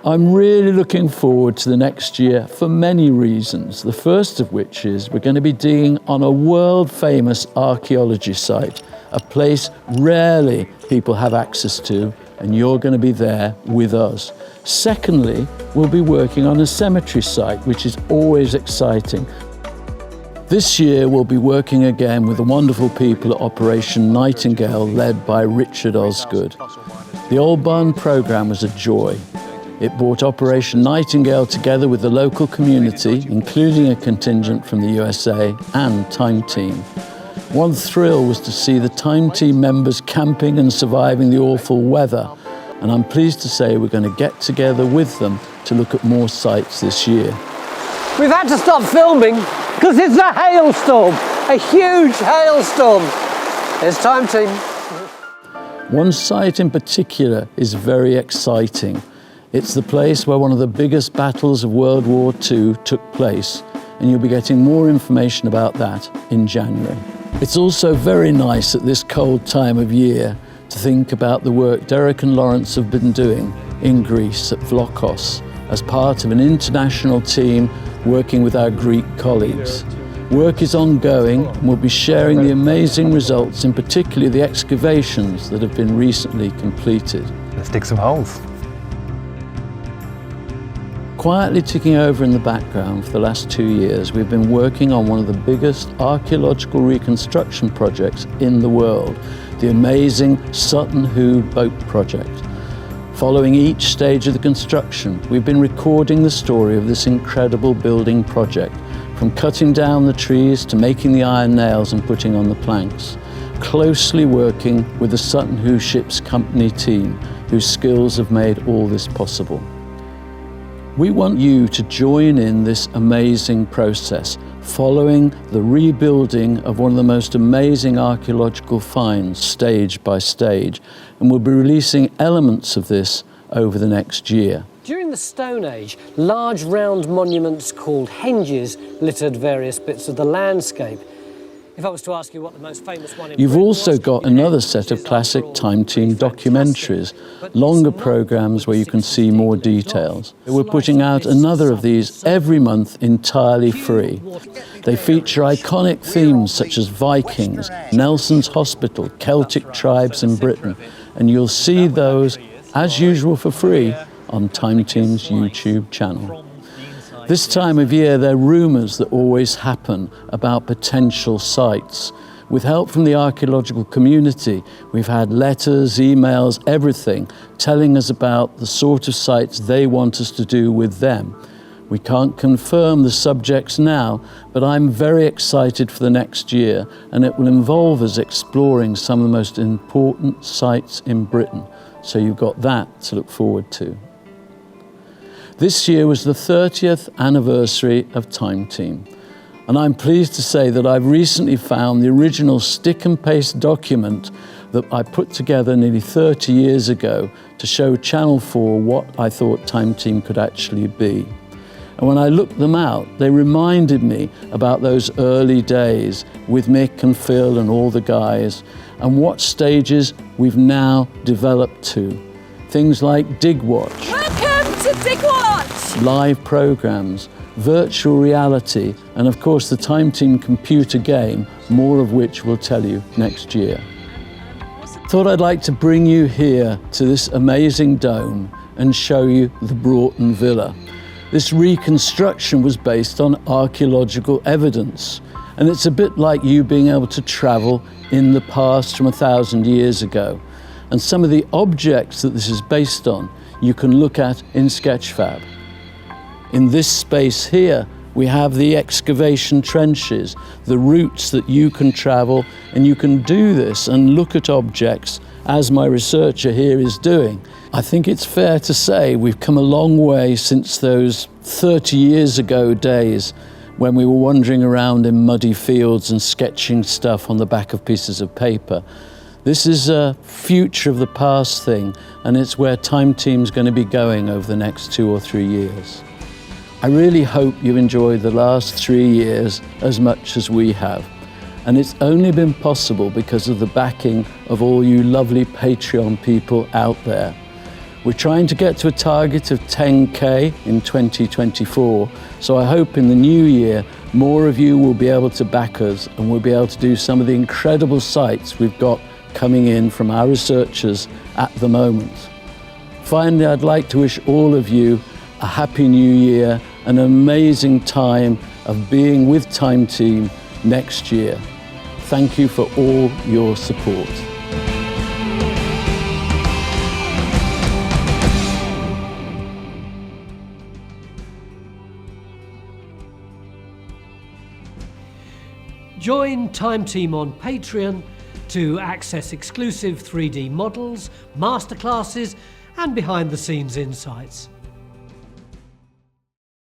I'm really looking forward to the next year for many reasons. The first of which is we're going to be digging on a world-famous archaeology site, a place rarely people have access to, and you're going to be there with us. Secondly, we'll be working on a cemetery site, which is always exciting. This year we'll be working again with the wonderful people at Operation Nightingale, led by Richard Osgood. The Old Barn programme was a joy. It brought Operation Nightingale together with the local community, including a contingent from the USA and Time Team. One thrill was to see the Time Team members camping and surviving the awful weather, and I'm pleased to say we're going to get together with them to look at more sites this year. We've had to stop filming because it's a hailstorm, a huge hailstorm. It's Time Team. One site in particular is very exciting. It's the place where one of the biggest battles of World War II took place, and you'll be getting more information about that in January. It's also very nice at this cold time of year to think about the work Derek and Lawrence have been doing in Greece at Vlokos as part of an international team working with our Greek colleagues. Work is ongoing, and we'll be sharing the amazing results, in particular the excavations that have been recently completed. Let's dig some holes. Quietly ticking over in the background for the last 2 years, we've been working on one of the biggest archaeological reconstruction projects in the world, the amazing Sutton Hoo Boat Project. Following each stage of the construction, we've been recording the story of this incredible building project, from cutting down the trees to making the iron nails and putting on the planks, closely working with the Sutton Hoo Ships Company team, whose skills have made all this possible. We want you to join in this amazing process, following the rebuilding of one of the most amazing archaeological finds, stage by stage, and we'll be releasing elements of this over the next year. During the Stone Age, large round monuments called henges littered various bits of the landscape. If I was to ask you what the most famous one in You've Britain also was, got another set of classic Time Team documentaries, longer programmes where you can see more details. We're putting out another of these every month entirely free. They feature iconic themes such as Vikings, Nelson's Hospital, Celtic tribes in Britain, and you'll see those, as usual, for free on Time Team's YouTube channel. This time of year, there are rumours that always happen about potential sites. With help from the archaeological community, we've had letters, emails, everything, telling us about the sort of sites they want us to do with them. We can't confirm the subjects now, but I'm very excited for the next year, and it will involve us exploring some of the most important sites in Britain. So you've got that to look forward to. This year was the 30th anniversary of Time Team, and I'm pleased to say that I've recently found the original stick and paste document that I put together nearly 30 years ago to show Channel 4 what I thought Time Team could actually be. And when I looked them out, they reminded me about those early days with Mick and Phil and all the guys, and what stages we've now developed to. Things like Dig Watch. Welcome to Dig Watch! Live programs, virtual reality, and of course the Time Team computer game, more of which we'll tell you next year. Thought I'd like to bring you here to this amazing dome and show you the Broughton Villa. This reconstruction was based on archaeological evidence, and it's a bit like you being able to travel in the past from 1,000 years ago. And some of the objects that this is based on, you can look at in Sketchfab. In this space here, we have the excavation trenches, the routes that you can travel, and you can do this and look at objects as my researcher here is doing. I think it's fair to say we've come a long way since those 30 years ago days when we were wandering around in muddy fields and sketching stuff on the back of pieces of paper. This is a future of the past thing, and it's where Time Team's going to be going over the next 2 or 3 years. I really hope you've enjoyed the last 3 years as much as we have. And it's only been possible because of the backing of all you lovely Patreon people out there. We're trying to get to a target of 10K in 2024, so I hope in the new year more of you will be able to back us and we'll be able to do some of the incredible sites we've got coming in from our researchers at the moment. Finally, I'd like to wish all of you a happy new year, an amazing time of being with Time Team next year. Thank you for all your support. Join Time Team on Patreon to access exclusive 3D models, masterclasses and behind-the-scenes insights.